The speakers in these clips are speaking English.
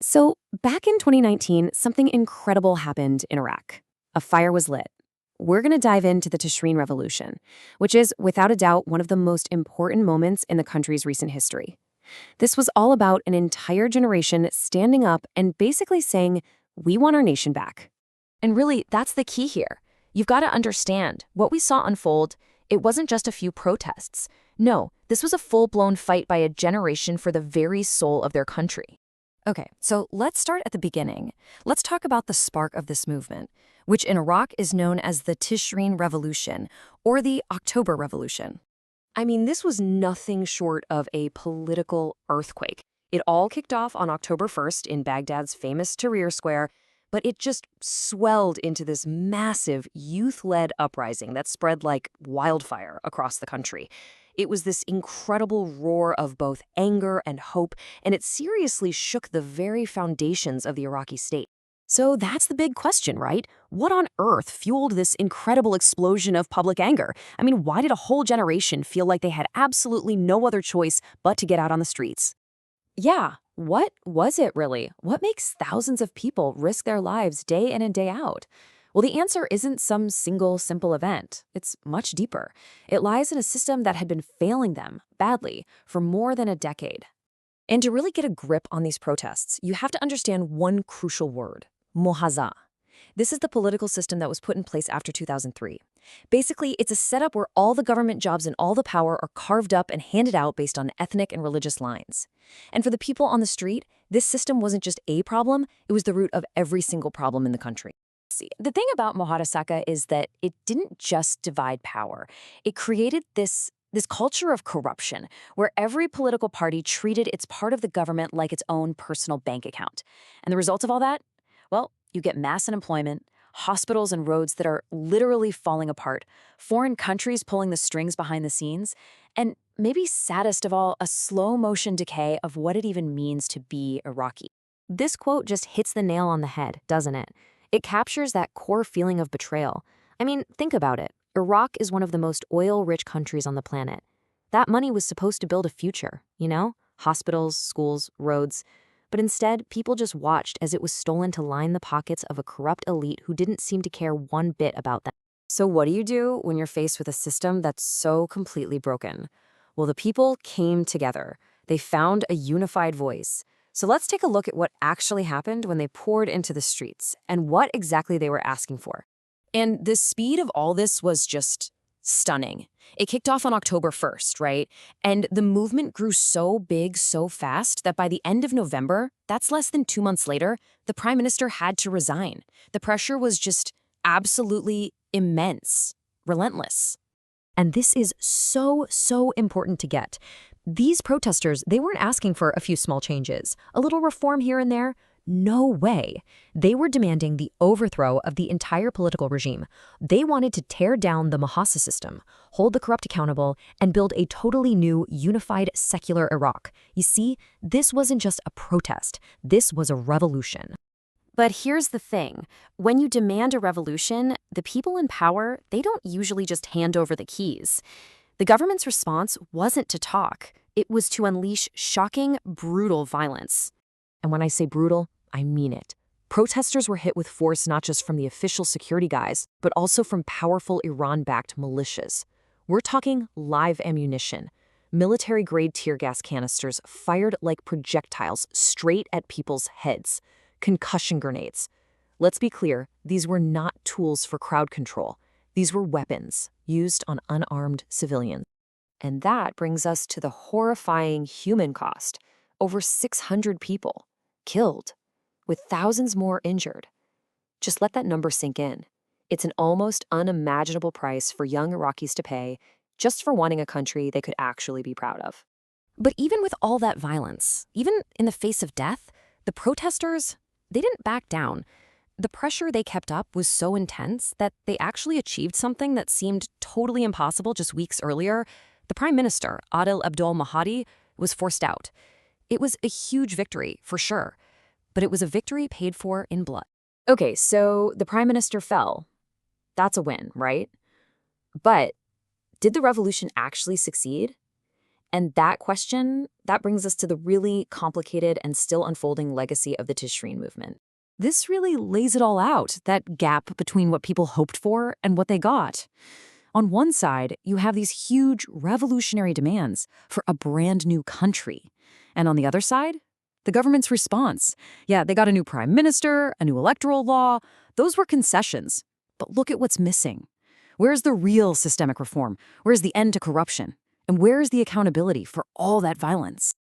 So, back in 2019, something incredible happened in Iraq. A fire was lit. We're going to dive into the Tishreen Revolution, which is, without a doubt, one of the most important moments in the country's recent history. This was all about an entire generation standing up and basically saying, we want our nation back. And really, that's the key here. You've got to understand, what we saw unfold, it wasn't just a few protests. No, this was a full-blown fight by a generation for the very soul of their country. Okay, so let's start at the beginning. Let's talk about the spark of this movement, which in Iraq is known as the Tishreen Revolution, or the October Revolution. I mean, this was nothing short of a political earthquake. It all kicked off on October 1st in Baghdad's famous Tahrir Square, but it just swelled into this massive youth-led uprising that spread like wildfire across the country. It was this incredible roar of both anger and hope, and it seriously shook the very foundations of the Iraqi state. So that's the big question, right? What on earth fueled this incredible explosion of public anger? I mean, why did a whole generation feel like they had absolutely no other choice but to get out on the streets? Yeah, what was it really? What makes thousands of people risk their lives day in and day out? Well, the answer isn't some single simple event. It's much deeper. It lies in a system that had been failing them badly for more than a decade. And to really get a grip on these protests, you have to understand one crucial word: mohaza. This is the political system that was put in place after 2003. Basically, it's a setup where all the government jobs and all the power are carved up and handed out based on ethnic and religious lines. And for the people on the street, this system wasn't just a problem, it was the root of every single problem in the country. See, the thing about Mohaddasaka is that it didn't just divide power. It created this culture of corruption, where every political party treated its part of the government like its own personal bank account. And the result of all that? Well, you get mass unemployment, hospitals and roads that are literally falling apart, foreign countries pulling the strings behind the scenes, and maybe saddest of all, a slow-motion decay of what it even means to be Iraqi. This quote just hits the nail on the head, doesn't it? It captures that core feeling of betrayal. I mean, think about it. Iraq is one of the most oil-rich countries on the planet. That money was supposed to build a future, you know? Hospitals, schools, roads. But instead, people just watched as it was stolen to line the pockets of a corrupt elite who didn't seem to care one bit about them. So what do you do when you're faced with a system that's so completely broken? Well, the people came together. They found a unified voice. So let's take a look at what actually happened when they poured into the streets and what exactly they were asking for. And the speed of all this was just stunning. It kicked off on October 1st, right? And the movement grew so big so fast that by the end of November, that's less than 2 months later, the prime minister had to resign. The pressure was just absolutely immense, relentless. And this is so important to get. These protesters, they weren't asking for a few small changes, a little reform here and there. No way. They were demanding the overthrow of the entire political regime. They wanted to tear down the Mohassas system, hold the corrupt accountable, and build a totally new, unified, secular Iraq. You see, this wasn't just a protest. This was a revolution. But here's the thing. When you demand a revolution, the people in power, they don't usually just hand over the keys. The government's response wasn't to talk. It was to unleash shocking, brutal violence. And when I say brutal, I mean it. Protesters were hit with force not just from the official security guys, but also from powerful Iran-backed militias. We're talking live ammunition, military-grade tear gas canisters fired like projectiles straight at people's heads, concussion grenades. Let's be clear, these were not tools for crowd control. These were weapons used on unarmed civilians. And that brings us to the horrifying human cost. Over 600 people killed, with thousands more injured. Just let that number sink in. It's an almost unimaginable price for young Iraqis to pay just for wanting a country they could actually be proud of. But even with all that violence, even in the face of death, the protesters, they didn't back down. The pressure they kept up was so intense that they actually achieved something that seemed totally impossible just weeks earlier. The Prime Minister, Adel Abdul Mahdi, was forced out. It was a huge victory, for sure, but it was a victory paid for in blood. Okay, so the Prime Minister fell. That's a win, right? But did the revolution actually succeed? And that question, that brings us to the really complicated and still unfolding legacy of the Tishreen movement. This really lays it all out, that gap between what people hoped for and what they got. On one side, you have these huge revolutionary demands for a brand new country. And on the other side, the government's response. Yeah, they got a new prime minister, a new electoral law. Those were concessions. But look at what's missing. Where's the real systemic reform? Where's the end to corruption? And where's the accountability for all that violence?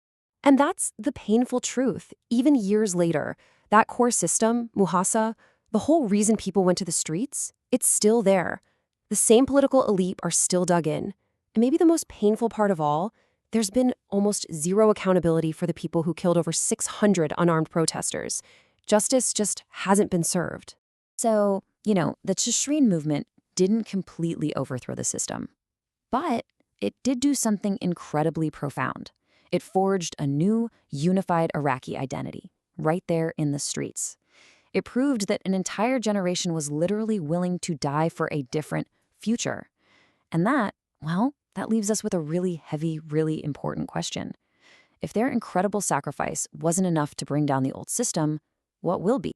And that's the painful truth. Even years later, that core system, Muhasa, the whole reason people went to the streets, it's still there. The same political elite are still dug in. And maybe the most painful part of all, there's been almost zero accountability for the people who killed over 600 unarmed protesters. Justice just hasn't been served. So, the Tishreen movement didn't completely overthrow the system. But it did do something incredibly profound. It forged a new, unified Iraqi identity, right there in the streets. It proved that an entire generation was literally willing to die for a different future. And that leaves us with a really heavy, really important question. If their incredible sacrifice wasn't enough to bring down the old system, what will be?